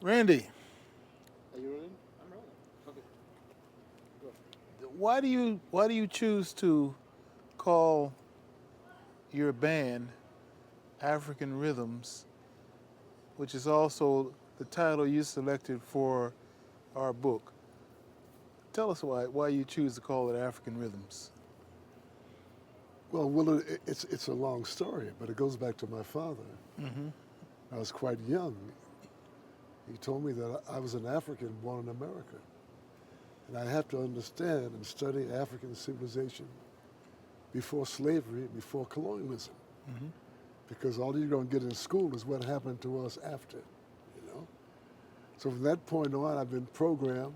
Randy, Are you rolling? I'm rolling. Okay, go. why do you choose to call your band African Rhythms, which is also the title you selected for our book? Tell us why you choose to call it African Rhythms. Well, Willard, it's a long story, but it goes back to my father. Mm-hmm. I was quite young. He told me that I was an African born in America. And I have to understand and study African civilization before slavery, before colonialism. Mm-hmm. Because all you're going to get in school is what happened to us after, you know? So from that point on, I've been programmed.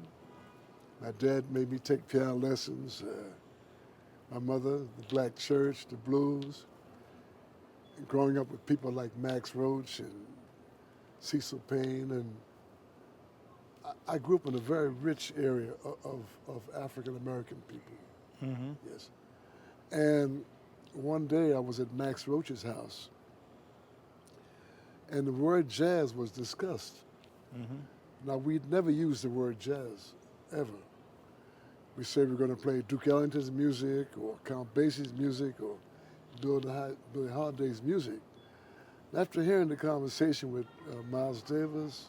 My dad made me take piano lessons. My mother, the black church, the blues. And growing up with people like Max Roach and Cecil Payne. And I grew up in a very rich area of African American people, Mm-hmm. yes. And one day I was at Max Roach's house, and the word jazz was discussed. Mm-hmm. Now, we'd never used the word jazz, ever. We said we're going to play Duke Ellington's music, or Count Basie's music, or Billie Holiday's music. And after hearing the conversation with Miles Davis,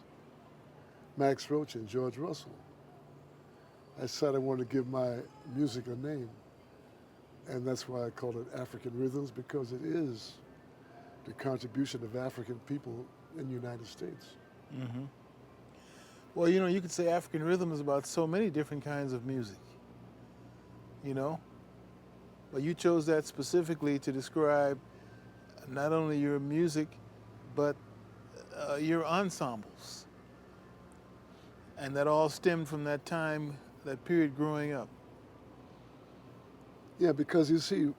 Max Roach, and George Russell, I decided I wanted to give my music a name. And that's why I call it African Rhythms, because it is the contribution of African people in the United States. Mm-hmm. Well, you could say African Rhythm is about so many different kinds of music, you know? But you chose that specifically to describe not only your music, but your ensembles. And that all stemmed from that time, that period growing up. Yeah, because you see,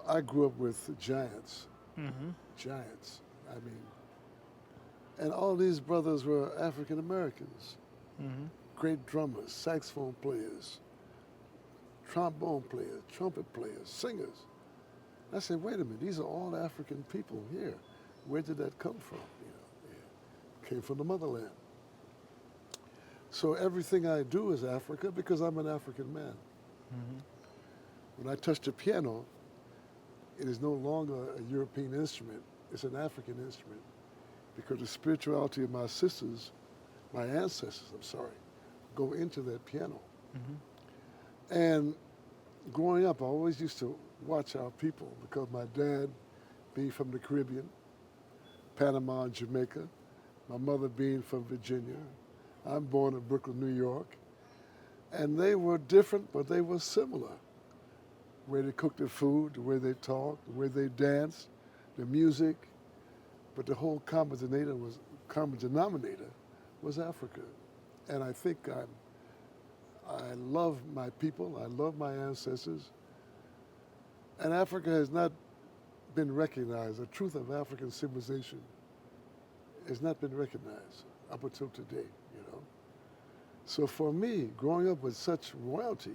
I grew up with giants, Mm-hmm. giants. I mean, and all these brothers were African Americans, Mm-hmm. great drummers, saxophone players, trombone players, trumpet players, singers. I said, wait a minute, these are all African people here. Where did that come from? It came from the motherland. So everything I do is Africa because I'm an African man. Mm-hmm. When I touch the piano, it is no longer a European instrument, it's an African instrument because the spirituality of my sisters, my ancestors, I'm sorry, go into that piano. Mm-hmm. And growing up, I always used to watch our people because my dad, being from the Caribbean, Panama and Jamaica, my mother being from Virginia, I'm born in Brooklyn, New York, and they were different, but they were similar. The way they cooked their food, the way they talked, the way they danced, the music, but the whole common denominator was Africa. And I think I love my people, I love my ancestors, and Africa has not been recognized. The truth of African civilization has not been recognized up until today. So for me, growing up with such royalty,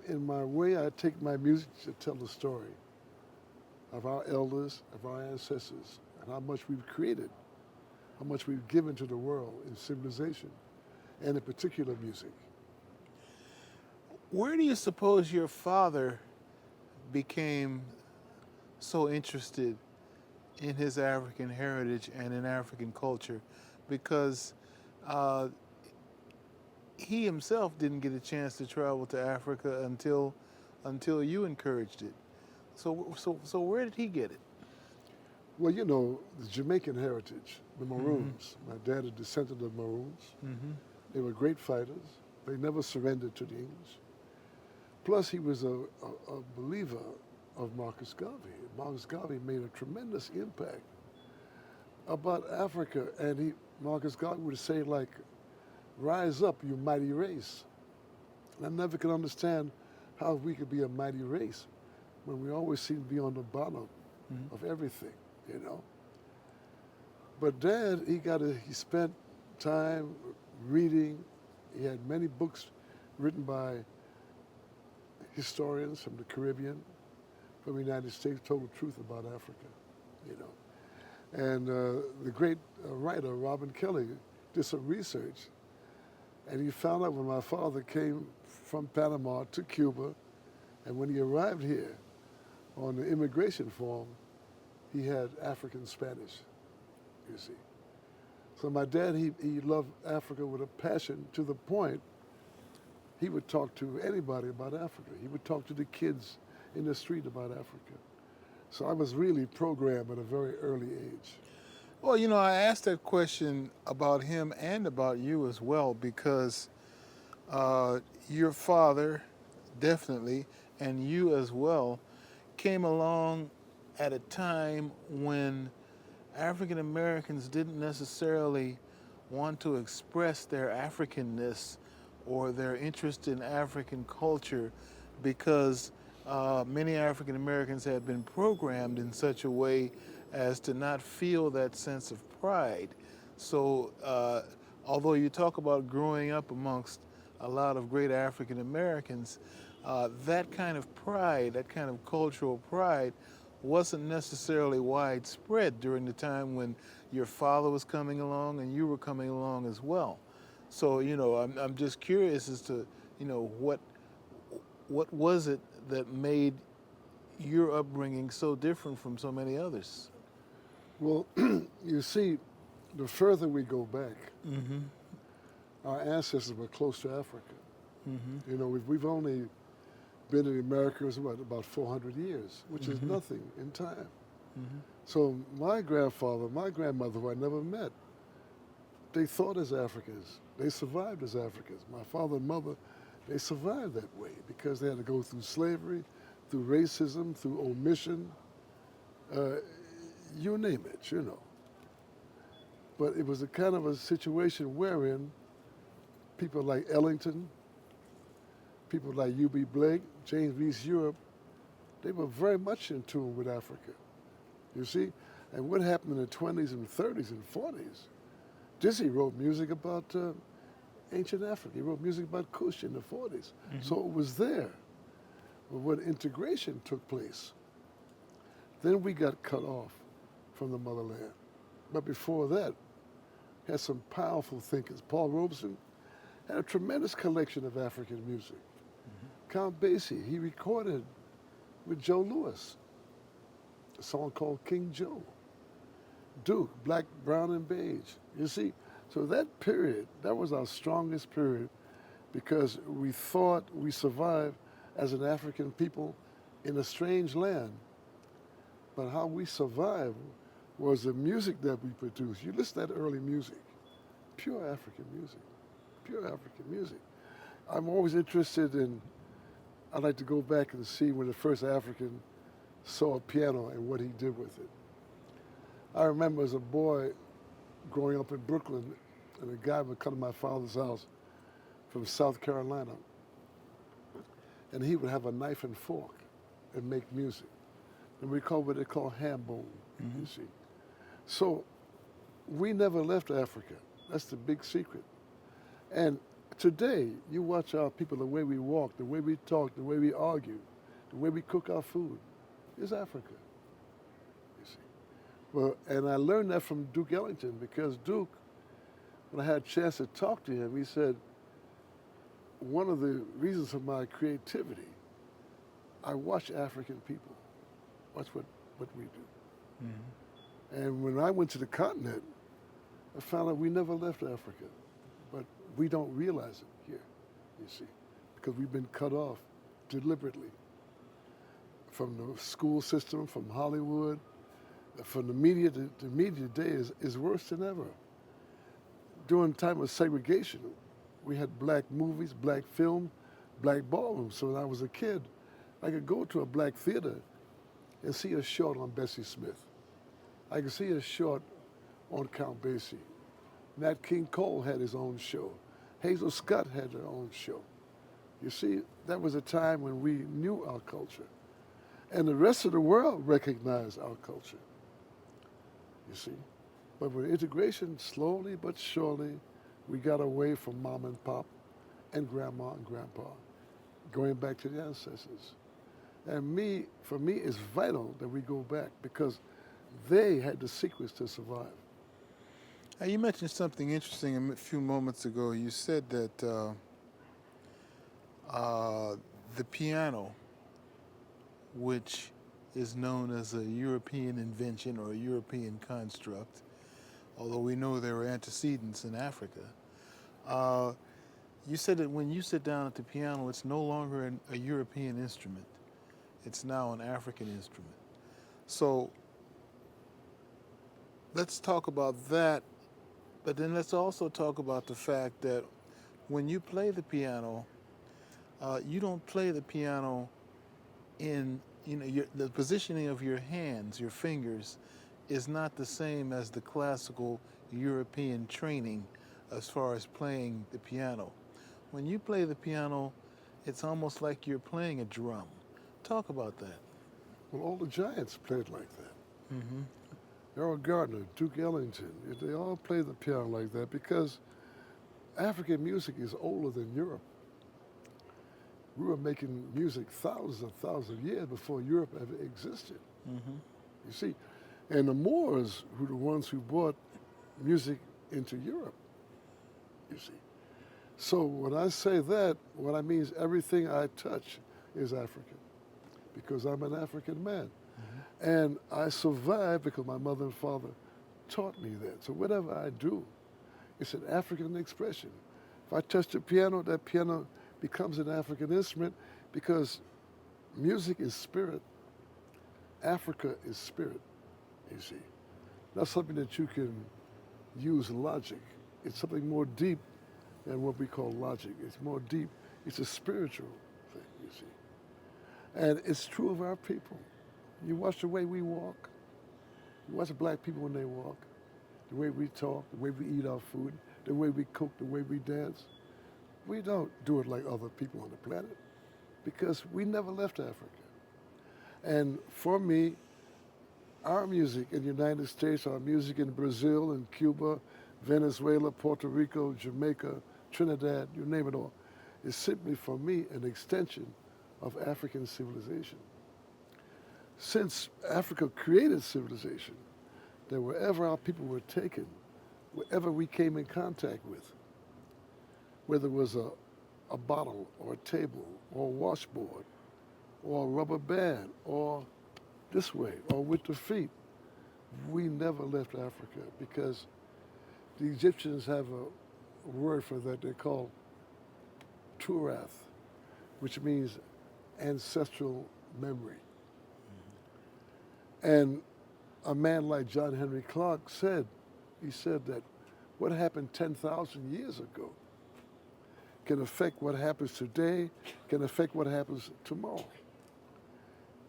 in my way, I take my music to tell the story of our elders, of our ancestors, and how much we've created, how much we've given to the world in civilization, and in particular music. Where do you suppose your father became so interested in his African heritage and in African culture? Because uh, he himself didn't get a chance to travel to Africa until you encouraged it. So where did he get it? Well, the Jamaican heritage, the Mm-hmm. Maroons. My dad is a descendant of Maroons. Mm-hmm. They were great fighters. They never surrendered to the English. Plus, he was a believer of Marcus Garvey. Marcus Garvey made a tremendous impact about Africa, and Marcus Garvey would say, like, rise up, you mighty race. And I never could understand how we could be a mighty race when we always seem to be on the bottom Mm-hmm. of everything. But Dad, he spent time reading. He had many books written by historians from the Caribbean, from the United States, told the truth about Africa. You know. And the great writer, Robin Kelly, did some research, and he found out when my father came from Panama to Cuba, and when he arrived here on the immigration form, he had African Spanish, you see. So my dad, he loved Africa with a passion to the point he would talk to anybody about Africa. He would talk to the kids in the street about Africa. So I was really programmed at a very early age. Well, you know, I asked that question about him and about you as well because your father, definitely, and you as well, came along at a time when African Americans didn't necessarily want to express their Africanness or their interest in African culture because many African Americans had been programmed in such a way as to not feel that sense of pride. So although you talk about growing up amongst a lot of great African Americans, that kind of pride, that kind of cultural pride, wasn't necessarily widespread during the time when your father was coming along and you were coming along as well. So, you know, I'm just curious as to, you know, what was it that made your upbringing so different from so many others? Well, you see, the further we go back, our ancestors were close to Africa. You know, we've only been in America about 400 years, which is nothing in time. So my grandfather, my grandmother, who I never met, they thought as Africans. They survived as Africans. My father and mother, they survived that way because they had to go through slavery, through racism, through omission, you name it, you know. But it was a kind of a situation wherein people like Ellington, people like U.B. Blake, James Reese Europe, they were very much in tune with Africa, you see? And what happened in the 20s and 30s and 40s, Dizzy wrote music about ancient Africa. He wrote music about Kush in the 40s. So it was there. But when integration took place, then we got cut off from the motherland. But before that, had some powerful thinkers. Paul Robeson had a tremendous collection of African music. Count Basie, he recorded with Joe Louis a song called King Joe. Duke, Black, Brown, and Beige. You see, so that period, that was our strongest period because we thought we survived as an African people in a strange land. But how we survived was the music that we produced. You listen to that early music, pure African music, pure African music. I'm always interested in, I'd like to go back and see when the first African saw a piano and what he did with it. I remember as a boy growing up in Brooklyn, and a guy would come to my father's house from South Carolina, and he would have a knife and fork and make music. And we call what they call ham bone, you see. So we never left Africa. That's the big secret. And today, you watch our people, the way we walk, the way we talk, the way we argue, the way we cook our food, is Africa. Well, and I learned that from Duke Ellington because Duke, when I had a chance to talk to him, he said, one of the reasons for my creativity, I watch African people, watch what we do. And when I went to the continent, I found out we never left Africa, but we don't realize it here, you see, because we've been cut off deliberately from the school system, from Hollywood, from the media. The media today is worse than ever. During the time of segregation, we had black movies, black film, black ballrooms. So when I was a kid, I could go to a black theater and see a short on Bessie Smith. I could see a short on Count Basie. Nat King Cole had his own show. Hazel Scott had her own show. You see, that was a time when we knew our culture. And the rest of the world recognized our culture. You see? But with integration, slowly but surely, we got away from mom and pop and grandma and grandpa, going back to the ancestors. And for me, it's vital that we go back because they had the secrets to survive. Now, you mentioned something interesting a few moments ago. You said that the piano, which is known as a European invention or a European construct, although we know there were antecedents in Africa. You said that when you sit down at the piano, it's no longer a European instrument. It's now an African instrument. So let's talk about that, but then let's also talk about the fact that when you play the piano, you don't play the piano in, the positioning of your hands, your fingers, is not the same as the classical European training as far as playing the piano. When you play the piano, it's almost like you're playing a drum. Talk about that. Well, all the giants played like that. Mm-hmm. Errol Gardner, Duke Ellington, they all played the piano like that because African music is older than Europe. We were making music thousands of years before Europe ever existed. Mm-hmm. You see, and the Moors were the ones who brought music into Europe, you see. So when I say that, what I mean is everything I touch is African because I'm an African man. Mm-hmm. And I survived because my mother and father taught me that. So whatever I do, it's an African expression. If I touch the piano, that piano becomes an African instrument because music is spirit. Africa is spirit, you see. Not something that you can use logic. It's something more deep than what we call logic. It's more deep. It's a spiritual thing, you see. And it's true of our people. You watch the way we walk. You watch the black people when they walk, the way we talk, the way we eat our food, the way we cook, the way we dance. We don't do it like other people on the planet because we never left Africa. And for me, our music in the United States, our music in Brazil and Cuba, Venezuela, Puerto Rico, Jamaica, Trinidad, you name it all, is simply for me an extension of African civilization. Since Africa created civilization, that wherever our people were taken, wherever we came in contact with, whether it was a bottle or a table or a washboard or a rubber band or this way or with the feet, we never left Africa because the Egyptians have a word for that they call turath, which means ancestral memory. Mm-hmm. And a man like John Henry Clark said that what happened 10,000 years ago can affect what happens today, can affect what happens tomorrow.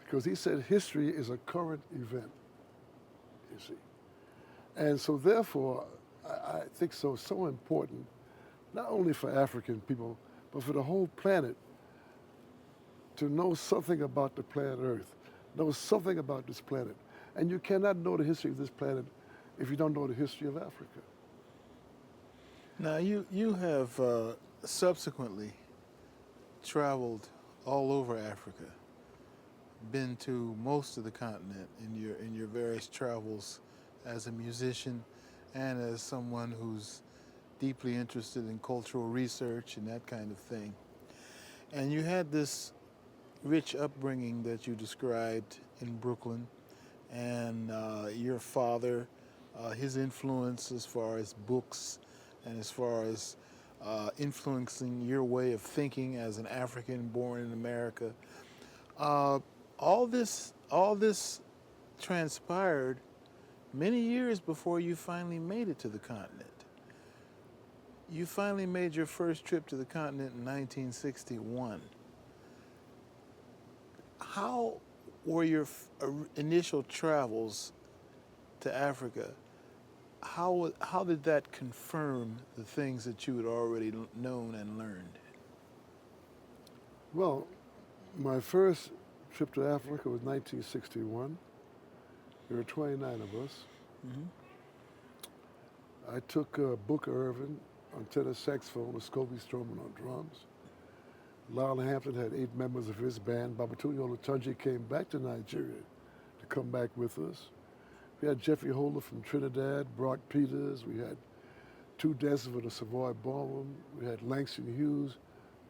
Because he said history is a current event, you see. And so therefore, I think so important, not only for African people, but for the whole planet, to know something about the planet Earth, know something about this planet. And you cannot know the history of this planet if you don't know the history of Africa. Now, you have subsequently traveled all over Africa, been to most of the continent in your various travels as a musician and as someone who's deeply interested in cultural research and that kind of thing. And you had this rich upbringing that you described in Brooklyn, and your father, his influence as far as books and as far as influencing your way of thinking as an African born in America. All this transpired many years before you finally made it to the continent. You finally made your first trip to the continent in 1961. How were your initial travels to Africa? How did that confirm the things that you had already known and learned? Well, my first trip to Africa was 1961. There were 29 of us. Mm-hmm. I took Booker Irvin on tenor saxophone, Scobie Stroman on drums. Lionel Hampton had 8 members of his band. Babatunde Olatunji came back to Nigeria to come back with us. We had Jeffrey Holder from Trinidad, Brock Peters. We had 2 dancers for the Savoy Ballroom. We had Langston Hughes.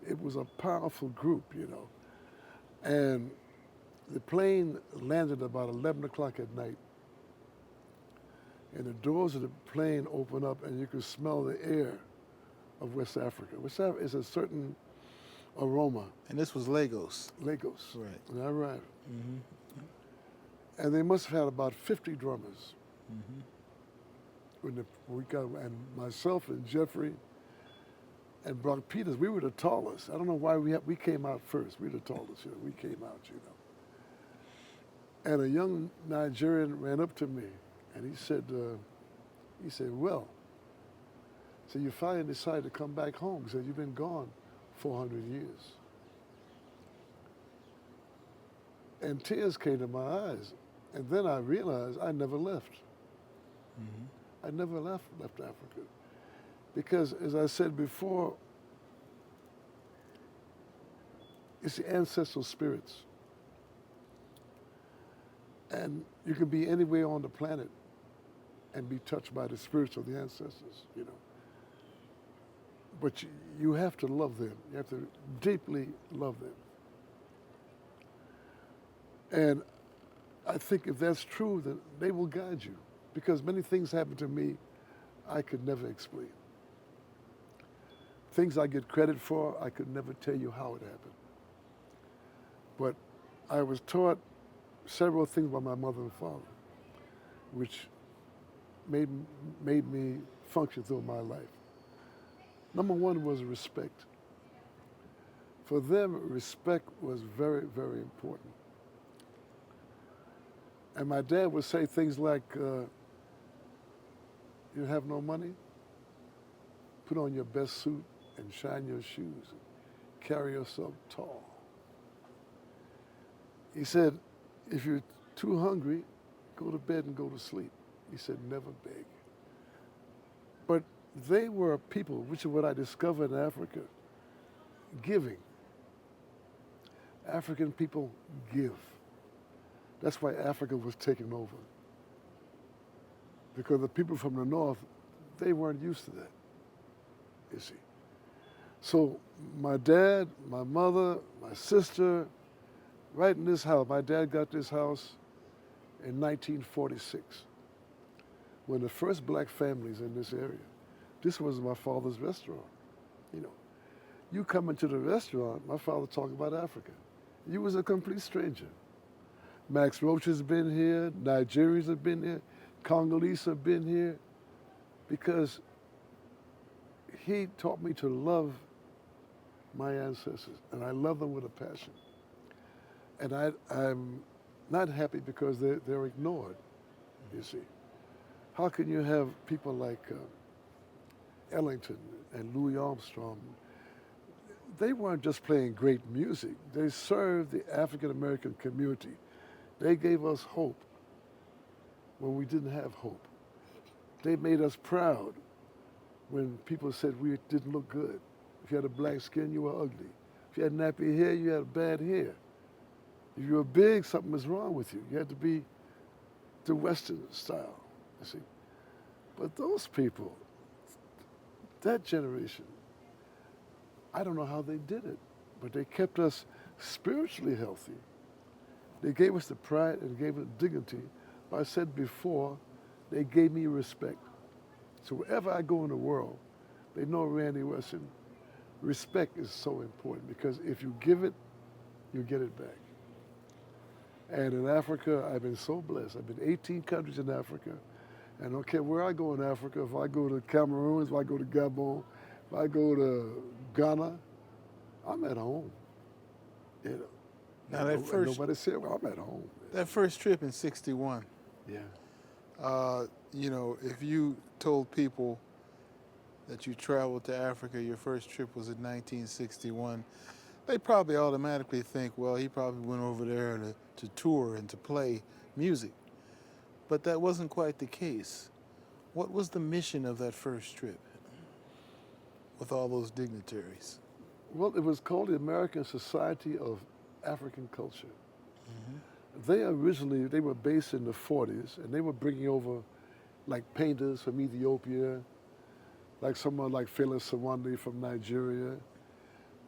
It was a powerful group, you know. And the plane landed about 11 o'clock at night. And the doors of the plane opened up and you could smell the air of West Africa. West Africa is a certain aroma. And this was Lagos. Lagos. Right. And I arrived. Mm-hmm. And they must have had about 50 drummers. Mm-hmm. When we got, and myself and Jeffrey and Brock Peters, we were the tallest. I don't know why we came out first. We were the tallest, you know. We came out, you know. And a young Nigerian ran up to me and he said, well, so you finally decided to come back home. He said, you've been gone 400 years. And tears came to my eyes. And then I realized I never left. Mm-hmm. I never left Africa. Because, as I said before, it's the ancestral spirits. And you can be anywhere on the planet and be touched by the spirits of the ancestors, you know. But you have to love them. You have to deeply love them. And I think if that's true, then they will guide you. Because many things happen to me I could never explain. Things I get credit for, I could never tell you how it happened. But I was taught several things by my mother and father, which made me function through my life. Number one was respect. For them, respect was very, very important. And my dad would say things like, you have no money? Put on your best suit and shine your shoes and carry yourself tall. He said, if you're too hungry, go to bed and go to sleep. He said, never beg. But they were people, which is what I discovered in Africa, giving. African people give. That's why Africa was taken over. Because the people from the north, they weren't used to that, you see. So my dad, my mother, my sister, right in this house, my dad got this house in 1946, when the first black families in this area. This was my father's restaurant, you know. You come into the restaurant, my father talking about Africa. You was a complete stranger. Max Roach has been here, Nigerians have been here, Congolese have been here, because he taught me to love my ancestors, and I love them with a passion. And I'm not happy because they're ignored, you see. How can you have people like Ellington and Louis Armstrong? They weren't just playing great music. They served the African-American community. They gave us hope when we didn't have hope. They made us proud when people said we didn't look good. If you had a black skin, you were ugly. If you had nappy hair, you had bad hair. If you were big, something was wrong with you. You had to be the Western style, you see. But those people, that generation, I don't know how they did it, but they kept us spiritually healthy. They gave us the pride and gave us dignity. But I said before, they gave me respect. So wherever I go in the world, they know Randy Weston. Respect is so important because if you give it, you get it back. And in Africa, I've been so blessed. I've been 18 countries in Africa. And I don't care where I go in Africa, if I go to Cameroon, if I go to Gabon, if I go to Ghana, I'm at home. You know. Now that first, nobody said, well, I'm at home. that first trip in '61, Yeah. you know, if you told people that you traveled to Africa, your first trip was in 1961, they probably automatically think, well, he probably went over there to tour and to play music. But that wasn't quite the case. What was the mission of that first trip with all those dignitaries? Well, it was called the American Society of African Culture. they were based in the 40s, and they were bringing over like painters from Ethiopia, like someone like Felix Sawande from Nigeria,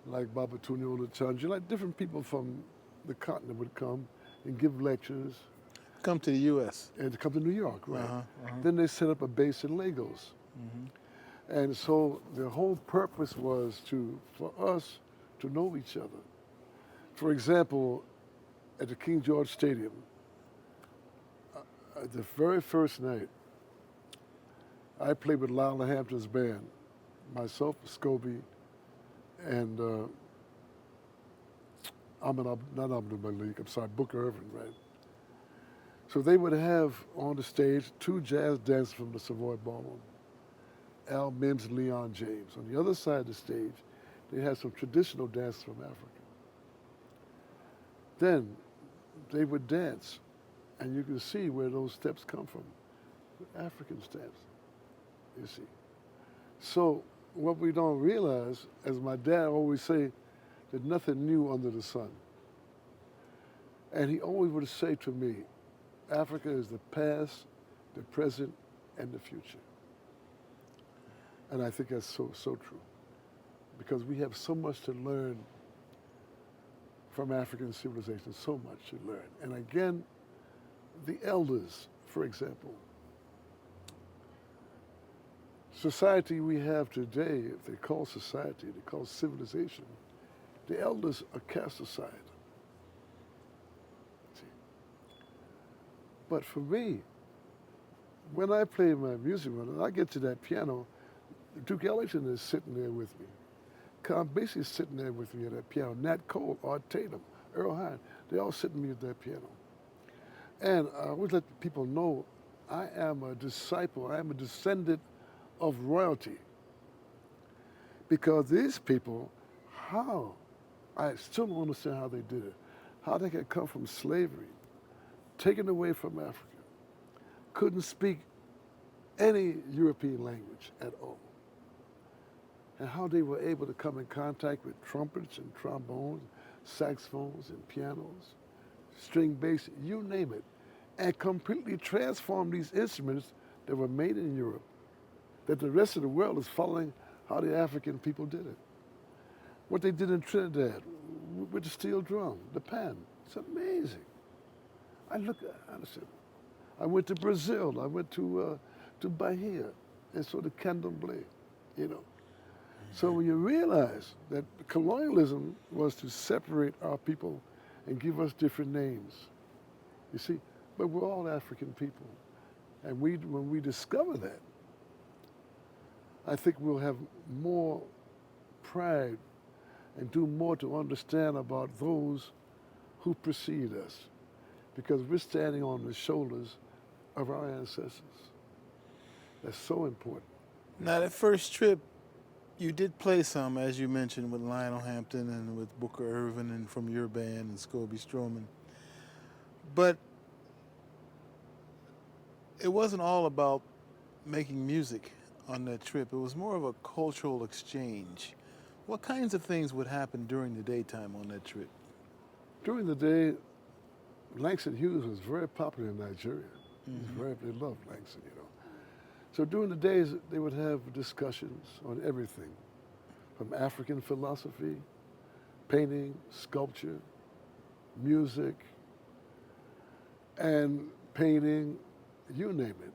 like Babatunde Olatunji, like different people from the continent would come and give lectures Come to the U.S. and to come to New York, right? Uh-huh. Then they set up a base in Lagos. And so the whole purpose was for us to know each other. For example, at the King George Stadium, the very first night, I played with Lionel Hampton's band, myself, Scobie, and Booker Irvin, right? So they would have on the stage 2 jazz dancers from the Savoy Ballroom, Al Mims and Leon James. On the other side of the stage, they had some traditional dancers from Africa. Then they would dance, and you can see where those steps come from, African steps, you see. So what we don't realize, as my dad always say, there's nothing new under the sun. And he always would say to me, Africa is the past, the present, and the future. And I think that's so true, because we have so much to learn from African civilization, so much to learn. And again, the elders, for example. Society we have today, if they call society, they call civilization, the elders are cast aside. See? But for me, when I play my music, when I get to that piano, Duke Ellington is sitting there with me. Count Basie is sitting there with me at that piano. Nat Cole, Art Tatum, Earl Hine, they all sitting with me at that piano. And I always let people know I am a disciple, I am a descendant of royalty. Because these people, I still don't understand how they did it. How they could come from slavery, taken away from Africa, couldn't speak any European language at all. And how they were able to come in contact with trumpets and trombones, saxophones and pianos, string bass, you name it, and completely transform these instruments that were made in Europe, that the rest of the world is following how the African people did it. What they did in Trinidad with the steel drum, the pan, it's amazing. I said, I went to Brazil, I went to Bahia, and saw the candomblé, you know. So when you realize that colonialism was to separate our people and give us different names, you see, but we're all African people. And when we discover that, I think we'll have more pride and do more to understand about those who precede us, because we're standing on the shoulders of our ancestors. That's so important. Now, that first trip, you did play some, as you mentioned, with Lionel Hampton and with Booker Irvin and from your band and Scobie Stroman. But it wasn't all about making music on that trip. It was more of a cultural exchange. What kinds of things would happen during the daytime on that trip? During the day, Langston Hughes was very popular in Nigeria. They loved Langston, you know. So during the days, they would have discussions on everything, from African philosophy, painting, sculpture, music, and painting, you name it.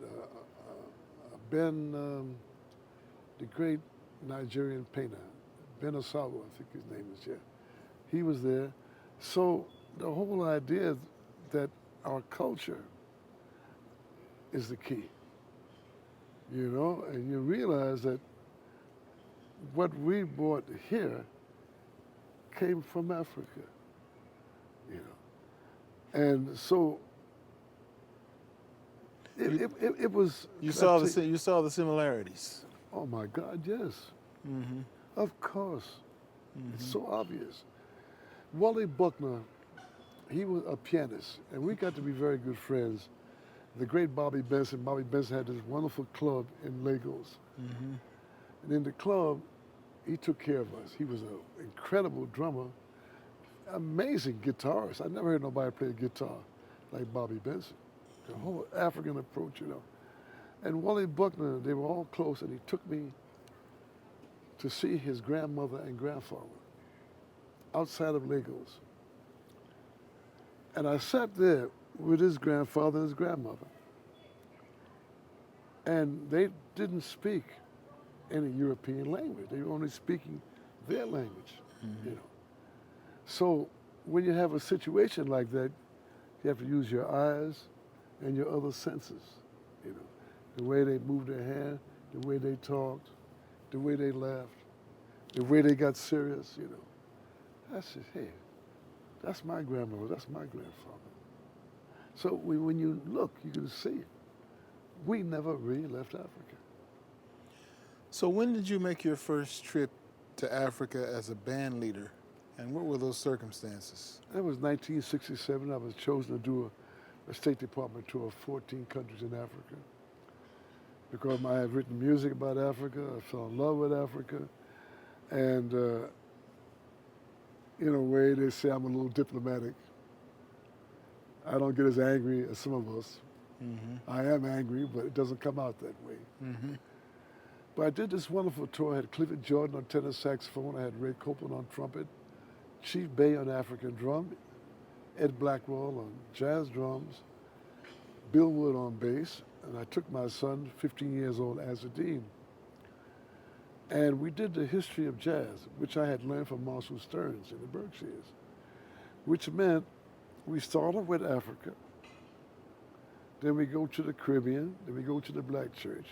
The great Nigerian painter, Ben Osawo, I think his name is, yeah. He was there. So the whole idea that our culture is the key, you know, and you realize that what we brought here came from Africa, you know. And so it was... You saw the similarities. Oh my God, yes. Of course. It's so obvious. Wally Buckner, he was a pianist, and we got to be very good friends. The great Bobby Benson had this wonderful club in Lagos. And in the club, he took care of us. He was an incredible drummer, amazing guitarist. I never heard nobody play guitar like Bobby Benson. The whole African approach, you know. And Wally Buckner, they were all close, and he took me to see his grandmother and grandfather outside of Lagos. And I sat there with his grandfather and his grandmother. And they didn't speak any European language. They were only speaking their language, you know. So when you have a situation like that, you have to use your eyes and your other senses, you know. The way they moved their hand, the way they talked, the way they laughed, the way they got serious, you know. I said, hey, that's my grandmother, that's my grandfather. So when you look, you can see we never really left Africa. So when did you make your first trip to Africa as a band leader, and what were those circumstances? That was 1967. I was chosen to do a State Department tour of 14 countries in Africa because I had written music about Africa. I fell in love with Africa. And in a way, they say I'm a little diplomatic. I don't get as angry as some of us. I am angry, but it doesn't come out that way. But I did this wonderful tour. I had Clifford Jordan on tenor saxophone. I had Ray Copeland on trumpet, Chief Bay on African drum, Ed Blackwell on jazz drums, Bill Wood on bass, and I took my son, 15 years old, Azadine. And we did the history of jazz, which I had learned from Marshall Stearns in the Berkshires, which meant we started with Africa, then we go to the Caribbean, then we go to the Black church,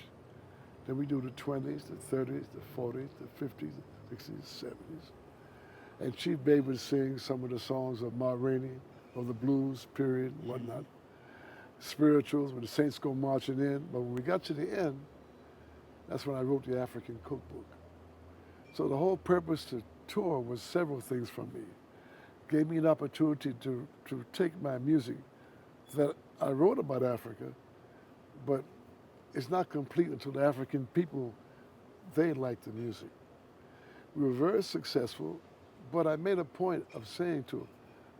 then we do the 20s, the 30s, the 40s, the 50s, the 60s, the 70s. And Chief Bay would sing some of the songs of Ma Rainey, of the blues period, and whatnot. Spirituals, when the saints go marching in. But when we got to the end, that's when I wrote the African cookbook. So the whole purpose to tour was several things from me. Gave me an opportunity to take my music that I wrote about Africa, but it's not complete until the African people, they like the music. We were very successful, but I made a point of saying to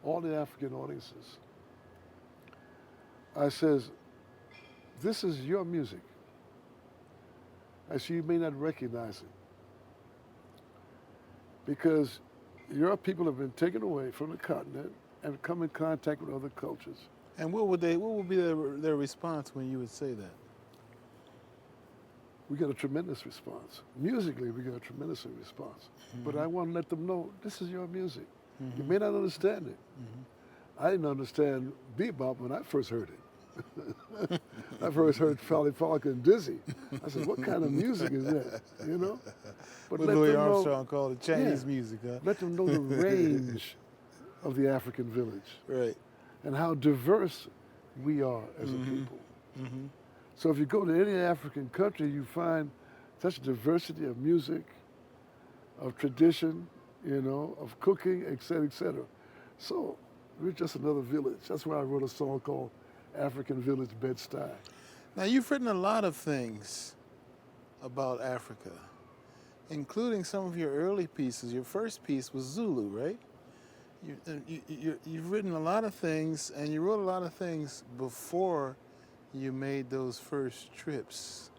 all the African audiences, I says, this is your music. I said, you may not recognize it because your people have been taken away from the continent and come in contact with other cultures. And what would be their response when you would say that? We got a tremendous response. Musically, we got a tremendous response. But I want to let them know, this is your music. You may not understand it. I didn't understand bebop when I first heard it. I first heard Charlie Parker and Dizzy. I said, what kind of music is that, you know? But What Louis Armstrong called it Chinese music, huh? Let them know the range of the African village. Right. And how diverse we are as a people. So if you go to any African country, you find such diversity of music, of tradition, you know, of cooking, et cetera, et cetera. So we're just another village. That's why I wrote a song called African Village Bed-Stuy. Now, you've written a lot of things about Africa, including some of your early pieces. Your first piece was Zulu, right? You've written a lot of things, and you wrote a lot of things before you made those first trips.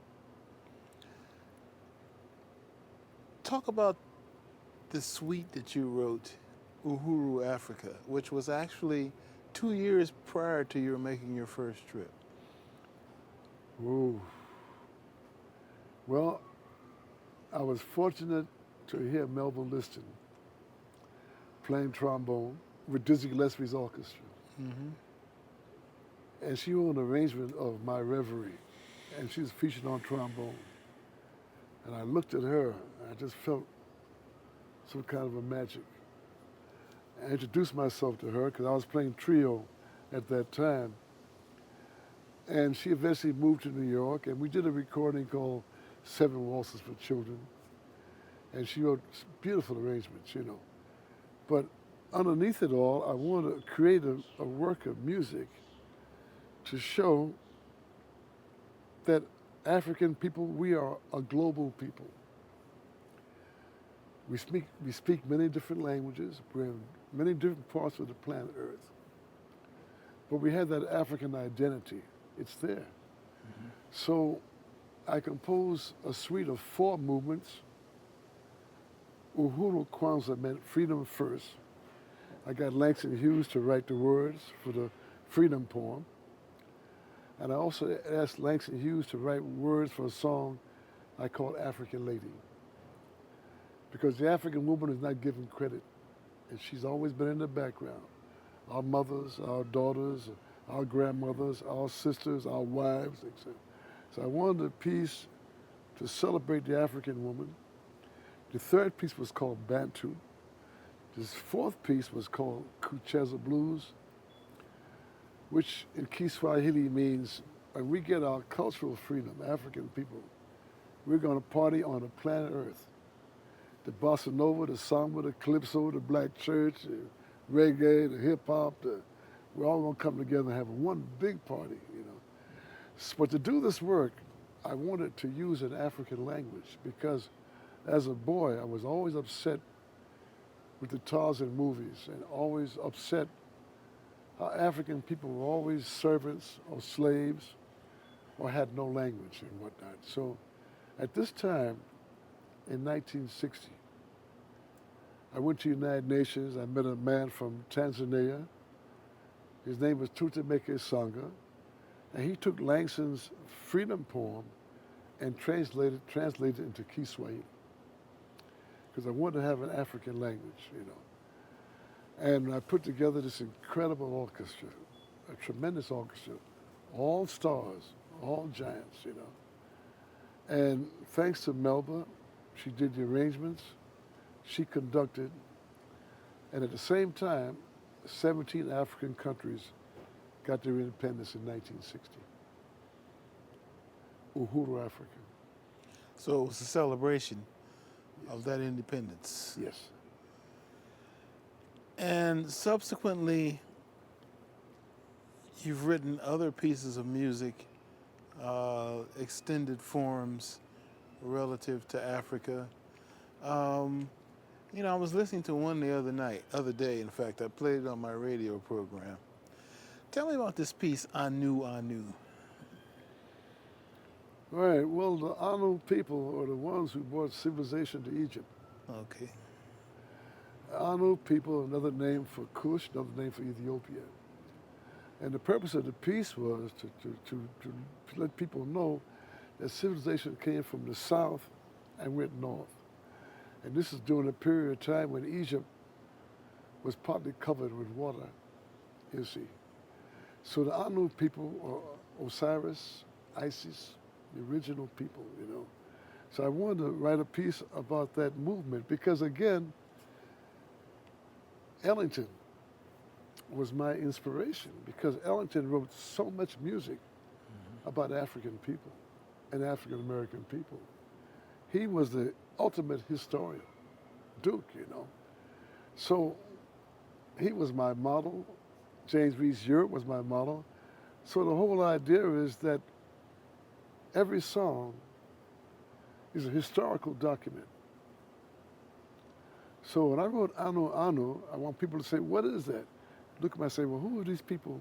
Talk about the suite that you wrote, Uhuru Africa, which was actually 2 years prior to your making your first trip. Ooh. Well, I was fortunate to hear Melvin Liston playing trombone with Dizzy Gillespie's orchestra. And she wrote an arrangement of My Reverie, and she was featured on trombone. And I looked at her, and I just felt some kind of a magic. I introduced myself to her because I was playing trio at that time. And she eventually moved to New York, and we did a recording called Seven Waltzes for Children. And she wrote beautiful arrangements, you know. But underneath it all, I wanted to create a work of music to show that African people, we are a global people. We speak many different languages. We're in many different parts of the planet Earth. but we had that African identity. It's there. So I composed a suite of 4 movements. Uhuru Kwanzaa meant freedom first. I got Langston Hughes to write the words for the freedom poem. And I also asked Langston Hughes to write words for a song I called African Lady. Because the African woman is not given credit. And she's always been in the background. Our mothers, our daughters, our grandmothers, our sisters, our wives, etc. So I wanted a piece to celebrate the African woman. The 3rd piece was called Bantu. This 4th piece was called Kucheza Blues, which in Kiswahili means when we get our cultural freedom, African people, we're going to party on the planet Earth. The bossa nova, the samba, the calypso, the black church, the reggae, the hip hop, we're all going to come together and have one big party, you know. But to do this work, I wanted to use an African language because as a boy, I was always upset with the Tarzan movies and always upset how African people were always servants or slaves or had no language and whatnot. So at this time, in 1960, I went to the United Nations. I met a man from Tanzania. His name was Tutemeke Sanga. And he took Langston's freedom poem and translated it into Kiswahili. Because I wanted to have an African language, you know. And I put together this incredible orchestra, a tremendous orchestra, all stars, all giants, you know. And thanks to Melba, she did the arrangements, she conducted, and at the same time, 17 African countries got their independence in 1960. Uhuru Africa. So it was a celebration of that independence. Yes. And subsequently, you've written other pieces of music, extended forms relative to Africa. You know, I was listening to one the other day, in fact. I played it on my radio program. Tell me about this piece, Anu Anu. All right, well, the Anu people are the ones who brought civilization to Egypt. Okay. Anu people, another name for Kush, another name for Ethiopia. And the purpose of the piece was to let people know that civilization came from the south and went north. And this is during a period of time when Egypt was partly covered with water, you see. So the Anu people are Osiris, Isis, the original people, you know. So I wanted to write a piece about that movement because, again, Ellington was my inspiration because Ellington wrote so much music about African people and African American people. He was the ultimate historian, Duke, you know. So he was my model. James Reese Europe was my model. So the whole idea is that every song is a historical document. So when I wrote Anu Anu, I want people to say, what is that? Look at me and say, well, who are these people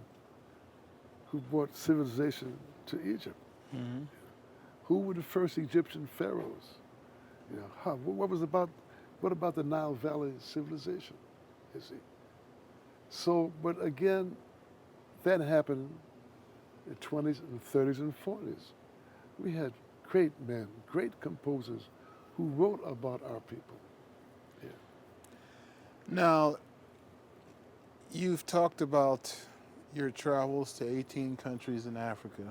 who brought civilization to Egypt? Mm-hmm. Who were the first Egyptian pharaohs? You know, what about the Nile Valley civilization, you see? So, but again, that happened in the 20s and 30s and 40s. We had great men, great composers who wrote about our people. Yeah. Now, you've talked about your travels to 18 countries in Africa.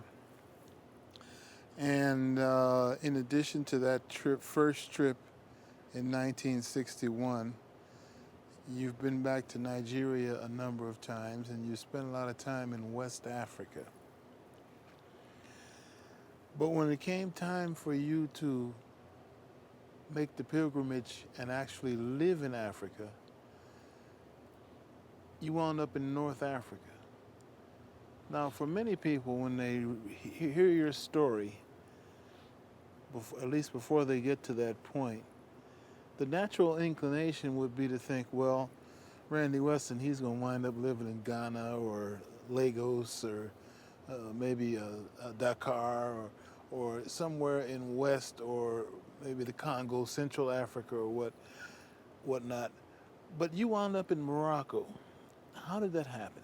And in addition to that first trip in 1961, you've been back to Nigeria a number of times, and you spent a lot of time in West Africa. But when it came time for you to make the pilgrimage and actually live in Africa, you wound up in North Africa. Now, for many people, when they hear your story, at least before they get to that point, the natural inclination would be to think, well, Randy Weston, he's going to wind up living in Ghana or Lagos or maybe Dakar or somewhere in West or maybe the Congo, Central Africa or whatnot. But you wound up in Morocco. How did that happen?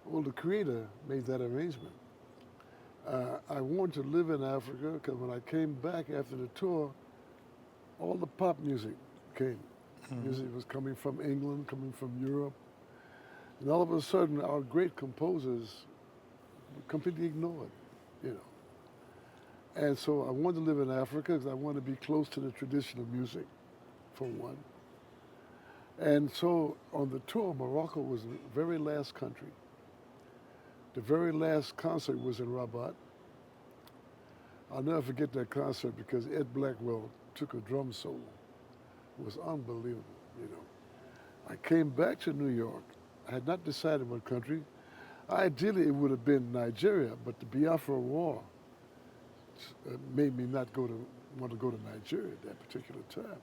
Well, the Creator made that arrangement. I wanted to live in Africa because when I came back after the tour, all the pop music came. Music was coming from England, coming from Europe. And all of a sudden, our great composers were completely ignored, you know. And so I wanted to live in Africa because I wanted to be close to the traditional music, for one. And so on the tour, Morocco was the very last country. The very last concert was in Rabat. I'll never forget that concert because Ed Blackwell took a drum solo. It was unbelievable, you know. I came back to New York. I had not decided what country. Ideally, it would have been Nigeria, but the Biafra War made me not want to go to Nigeria at that particular time.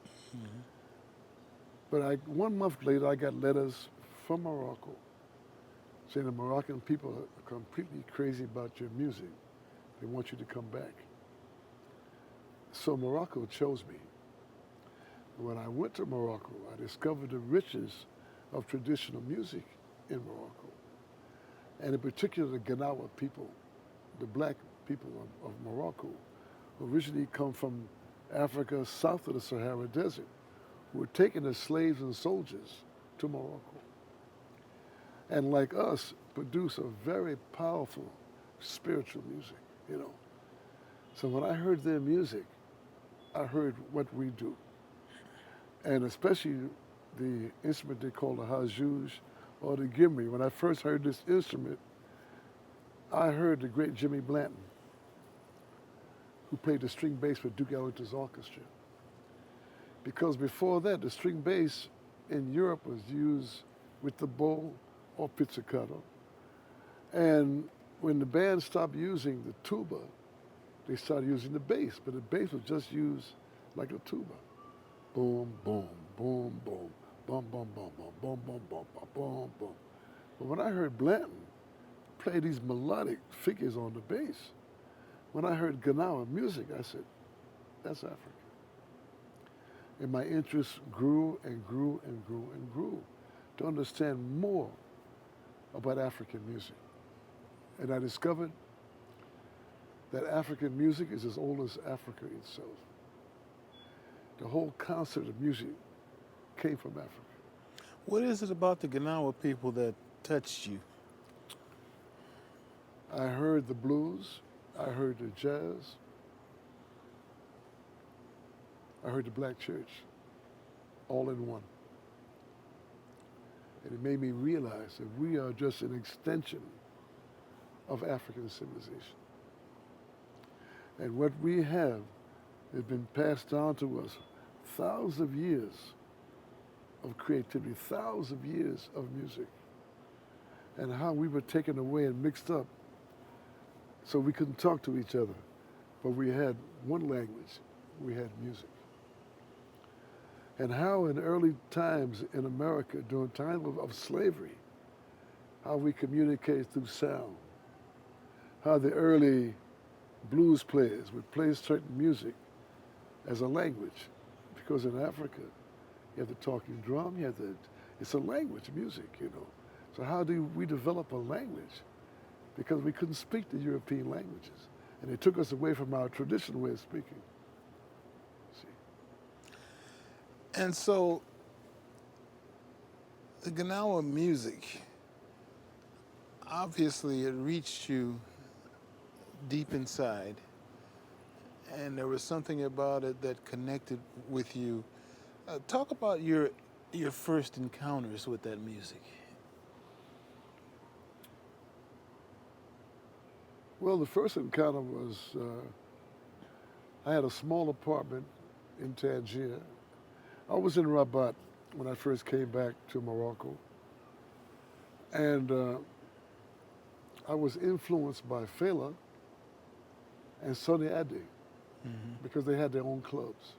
But 1 month later, I got letters from Morocco saying the Moroccan people are completely crazy about your music. They want you to come back. So Morocco chose me. When I went to Morocco, I discovered the richness of traditional music in Morocco. And in particular, the Ganawa people, the black people of Morocco, who originally come from Africa south of the Sahara Desert, who were taken as slaves and soldiers to Morocco. And like us, produce a very powerful spiritual music, you know. So when I heard their music, I heard what we do. And especially the instrument they call the hajouj or the gimri. When I first heard this instrument, I heard the great Jimmy Blanton, who played the string bass with Duke Ellington's orchestra. Because before that, the string bass in Europe was used with the bow or pizzicato. And when the band stopped using the tuba, they started using the bass, but the bass was just used like a tuba. Boom, boom, boom, boom, boom, boom, boom, boom, boom, boom, boom, boom, boom, boom. But when I heard Blanton play these melodic figures on the bass, when I heard Ganawa music, I said, that's Africa. And my interest grew and grew and grew and grew to understand more about African music. And I discovered that African music is as old as Africa itself. The whole concept of music came from Africa. What is it about the Ganawa people that touched you? I heard the blues, I heard the jazz, I heard the black church, all in one. And it made me realize that we are just an extension of African civilization. And what we have has been passed down to us thousands of years of creativity, thousands of years of music, and how we were taken away and mixed up so we couldn't talk to each other. But we had one language, we had music. And how in early times in America, during time of slavery, how we communicated through sound, how the early blues players would play certain music as a language, because in Africa, you have the talking drum, it's a language, music, you know. So how do we develop a language? Because we couldn't speak the European languages, and they took us away from our traditional way of speaking. See? And so the Ganawa music, obviously it reached you deep inside, and there was something about it that connected with you. Talk about your first encounters with that music. Well, the first encounter was, I had a small apartment in Tangier. I was in Rabat when I first came back to Morocco. And I was influenced by Fela and Sonny Ade because they had their own clubs.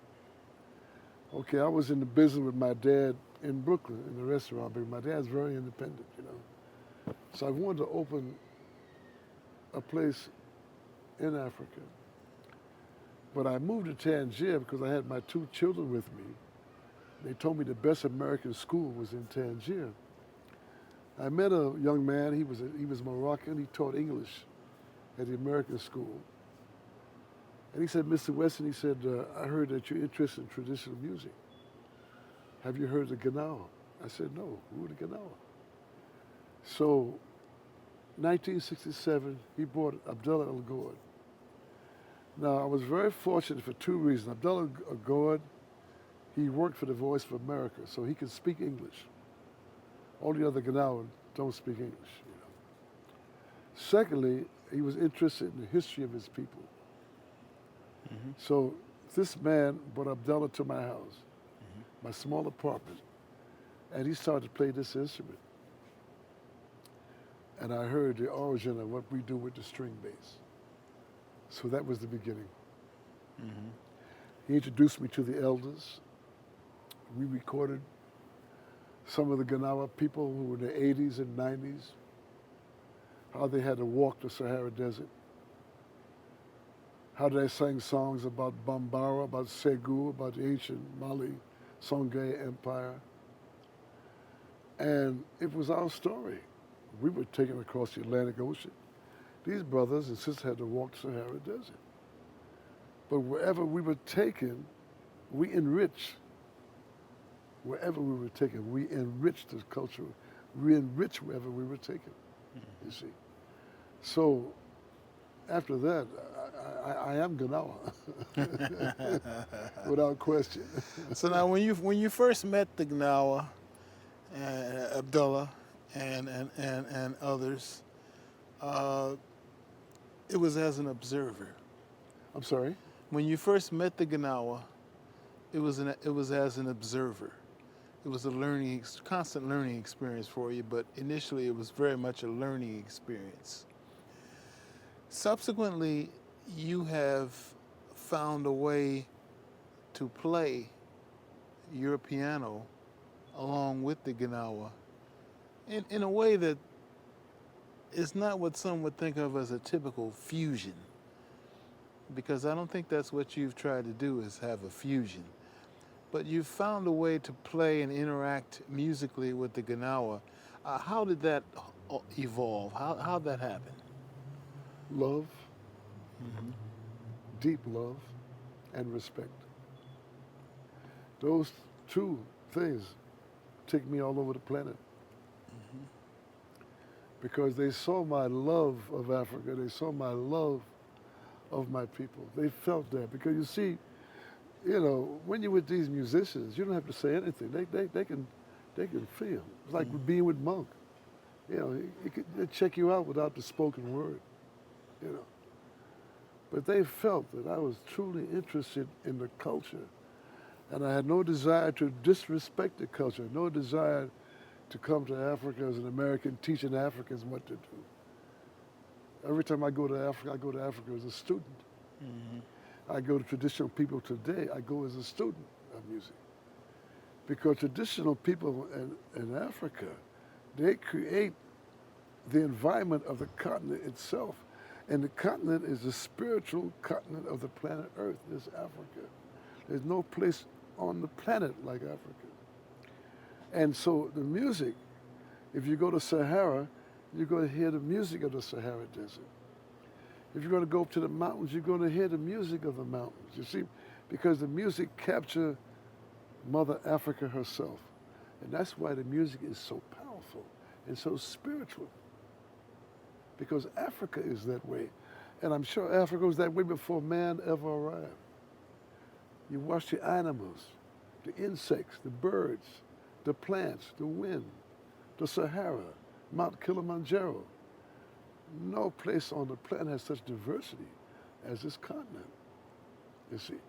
Okay, I was in the business with my dad in Brooklyn in the restaurant because my dad's very independent, you know. So I wanted to open a place in Africa. But I moved to Tangier because I had my 2 children with me. They told me the best American school was in Tangier. I met a young man, he was Moroccan, he taught English at the American school. And he said, Mr. Weston, he said, I heard that you're interested in traditional music. Have you heard the Ganawa? I said, no, who are the Ganawa? So, 1967, he brought Abdullah El Gord. Now, I was very fortunate for 2 reasons. Abdullah El Gord, he worked for the Voice of America, so he could speak English. All the other Ganawa don't speak English, you know. Secondly, he was interested in the history of his people. Mm-hmm. So this man brought Abdullah to my house, my small apartment, and he started to play this instrument. And I heard the origin of what we do with the string bass. So that was the beginning. Mm-hmm. He introduced me to the elders. We recorded some of the Ganawa people who were in the 80s and 90s, how they had to walk the Sahara Desert, how they sang songs about Bambara, about Segu, about the ancient Mali, Songhai Empire. And it was our story. We were taken across the Atlantic Ocean. These brothers and sisters had to walk the Sahara Desert. But wherever we were taken, we enriched. Wherever we were taken, we enriched the culture. We enriched wherever we were taken, you see. So after that, I am Ganawa, without question. So now, when you first met the Gnawa, Abdullah, and others, it was as an observer. I'm sorry? When you first met the Gnawa, it was as an observer. It was a constant learning experience for you, but initially it was very much a learning experience. Subsequently, you have found a way to play your piano along with the Gnawa in a way that is not what some would think of as a typical fusion, because I don't think that's what you've tried to do, is have a fusion. But you've found a way to play and interact musically with the Gnawa. How did that evolve? How'd that happen? Love, deep love, and respect. Those 2 things take me all over the planet. Because they saw my love of Africa, they saw my love of my people. They felt that. Because you see, you know, when you're with these musicians, you don't have to say anything. They can feel. It's like being with Monk. You know, they check you out without the spoken word, you know. But they felt that I was truly interested in the culture. And I had no desire to disrespect the culture, no desire to come to Africa as an American teaching Africans what to do. Every time I go to Africa as a student. I go to traditional people today, I go as a student of music. Because traditional people in Africa, they create the environment of the continent itself. And the continent is the spiritual continent of the planet Earth, is Africa. There's no place on the planet like Africa. And so the music, if you go to Sahara, you're going to hear the music of the Sahara Desert. If you're going to go up to the mountains, you're going to hear the music of the mountains. You see, because the music captures Mother Africa herself. And that's why the music is so powerful and so spiritual. Because Africa is that way. And I'm sure Africa was that way before man ever arrived. You watch the animals, the insects, the birds, the plants, the wind, the Sahara, Mount Kilimanjaro. No place on the planet has such diversity as this continent, you see.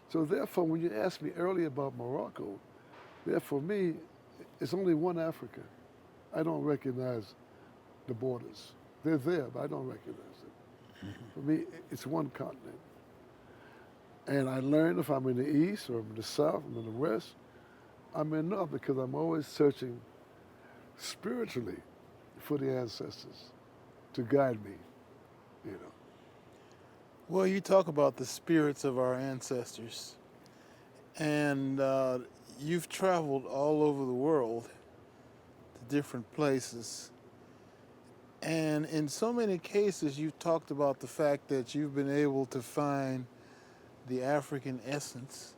So therefore, when you asked me earlier about Morocco, for me, it's only one Africa. I don't recognize the borders. They're there, but I don't recognize them. For me, it's one continent. And I learned if I'm in the east or I'm in the south, I'm in the west, I'm in awe because I'm always searching spiritually for the ancestors to guide me, you know. Well, you talk about the spirits of our ancestors, and you've traveled all over the world to different places. And in so many cases, you've talked about the fact that you've been able to find the African essence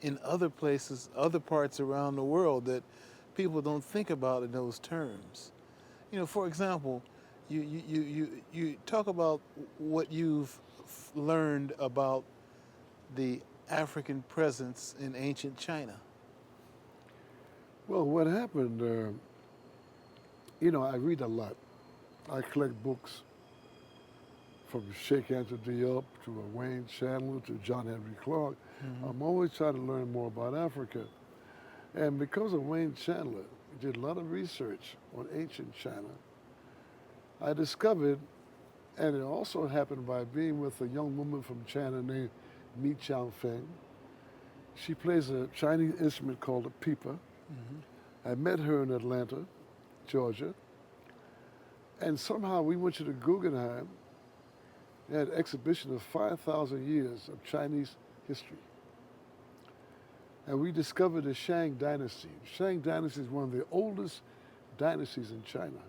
in other places, other parts around the world that people don't think about in those terms. You know, for example, you talk about what you've learned about the African presence in ancient China. Well, what happened, I read a lot. I collect books from Sheikh Anta Diop to Wayne Chandler to John Henry Clark. Mm-hmm. I'm always trying to learn more about Africa. And because of Wayne Chandler, he did a lot of research on ancient China, I discovered, and it also happened by being with a young woman from China named Mi Feng. She plays a Chinese instrument called a pipa. Mm-hmm. I met her in Atlanta, Georgia, and somehow we went to the Guggenheim. They had an exhibition of 5,000 years of Chinese history. And we discovered the Shang Dynasty. The Shang Dynasty is one of the oldest dynasties in China.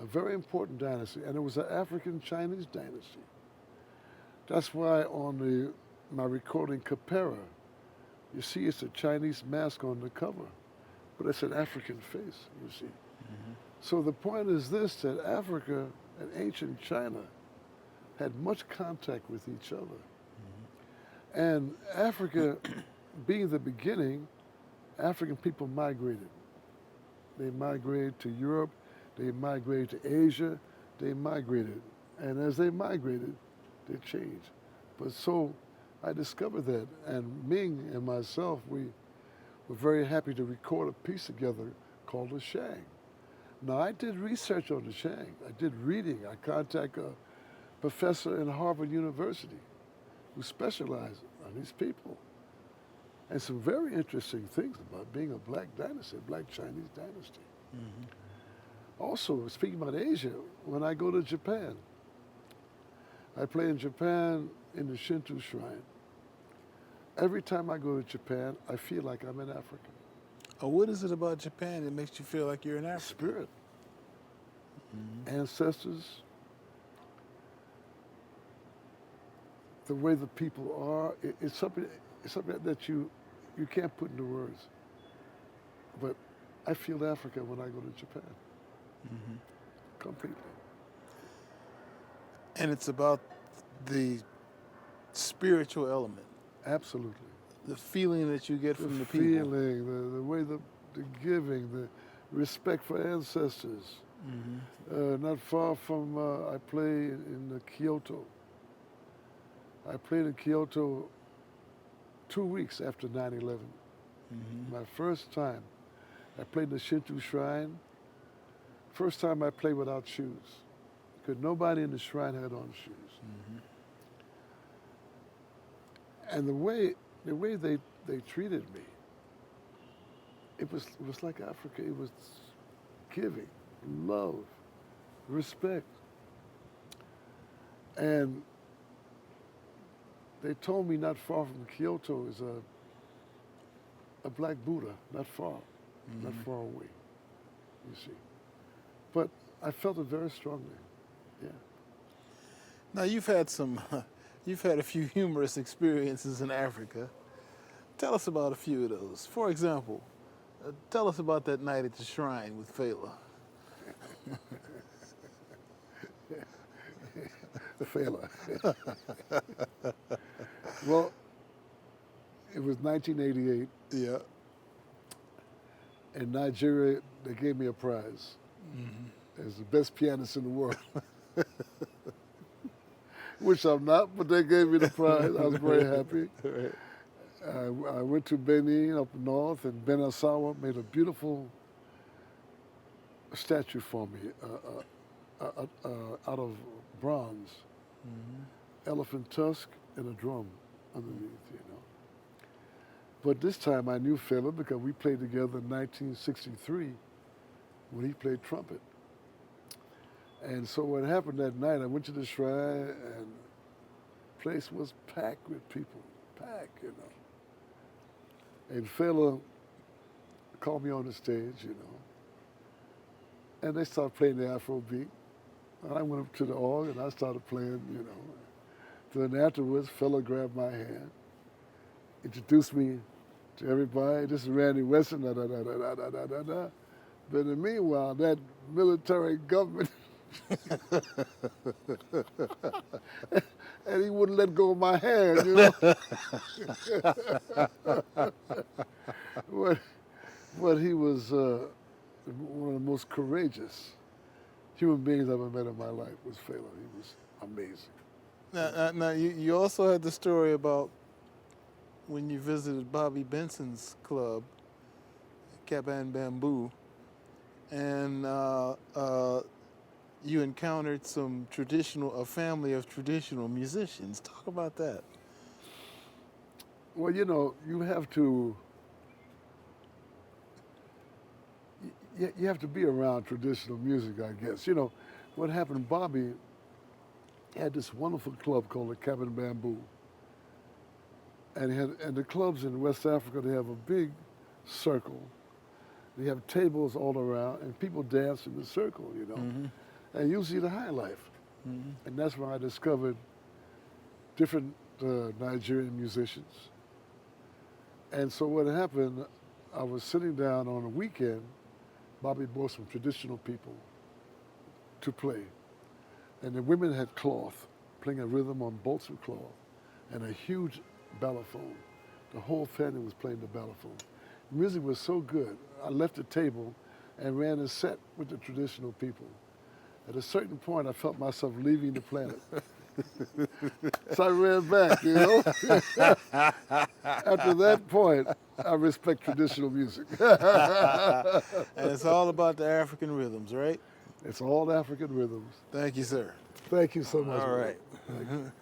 A very important dynasty, and it was an African-Chinese dynasty. That's why on my recording Capera, you see it's a Chinese mask on the cover, but it's an African face, you see. Mm-hmm. So the point is this, that Africa and ancient China had much contact with each other. Mm-hmm. And Africa, being the beginning, African people migrated. They migrated to Europe, they migrated to Asia, they migrated. And as they migrated, they changed. But so I discovered that, and Ming and myself, we were very happy to record a piece together called The Shang. Now, I did research on the Shang. I did reading. I contacted a professor in Harvard University who specialized on these people. And some very interesting things about being a black dynasty, a black Chinese dynasty. Mm-hmm. Also, speaking about Asia, when I go to Japan, I play in Japan in the Shinto Shrine. Every time I go to Japan, I feel like I'm in Africa. Oh, what is it about Japan that makes you feel like you're in Africa? Spirit, Mm-hmm. ancestors, the way the people are, it's something that you can't put into words. But I feel Africa when I go to Japan, Mm-hmm. completely. And it's about the spiritual element, Absolutely. the feeling that you get from the people. feeling, the way the giving, the respect for ancestors. Mm-hmm. Not far from, I play in Kyoto. I played in Kyoto 2 weeks after 9/11. Mm-hmm. My first time. I played in the Shinto Shrine. First time I played without shoes, because nobody in the shrine had on shoes. Mm-hmm. And the way they treated me, it was like Africa. It was giving, love, respect. And they told me not far from Kyoto is a black Buddha, not far, not Mm-hmm. far away, you see. But I felt it very strongly, yeah. Now you've had a few humorous experiences in Africa. Tell us about a few of those. For example, tell us about that night at the shrine with Fela. Fela. Well, it was 1988. Yeah. In Nigeria, they gave me a prize Mm-hmm. as the best pianist in the world. Which I'm not, but they gave me the prize. I was very happy. Right. I went to Benin up north, and Ben Asawa made a beautiful statue for me out of bronze, Mm-hmm. elephant tusk and a drum underneath, you know. But this time I knew Fela because we played together in 1963 when he played trumpet. And so what happened that night, I went to the shrine and the place was packed with people, packed, you know. And Fela called me on the stage, you know. And they started playing the Afrobeat. And I went up to the org and I started playing, you know. Then afterwards, Fela grabbed my hand, introduced me to everybody. This is Randy Weston, da da da da da da da da da. But in the meanwhile, that military government, and he wouldn't let go of my hand, you know. But he was one of the most courageous human beings I've ever met in my life was Fela. He was amazing. Now you also had the story about when you visited Bobby Benson's club, Caban Bamboo, and you encountered a family of traditional musicians. Talk about that. Well, you know, you have to be around traditional music, I guess. You know, what happened, Bobby had this wonderful club called the Caban Bamboo. And the clubs in West Africa, they have a big circle. They have tables all around, and people dance in the circle, you know. Mm-hmm. And you see the high life. Mm-hmm. And that's where I discovered different Nigerian musicians. And so what happened, I was sitting down on a weekend, Bobby brought some traditional people to play. And the women had cloth, playing a rhythm on bolts of cloth, and a huge balafon. The whole family was playing the balafon. The music was so good, I left the table and ran a set with the traditional people. At a certain point, I felt myself leaving the planet. So I ran back, you know? After that point, I respect traditional music. And it's all about the African rhythms, right? It's all African rhythms. Thank you, sir. Thank you so much. All right. Thank you.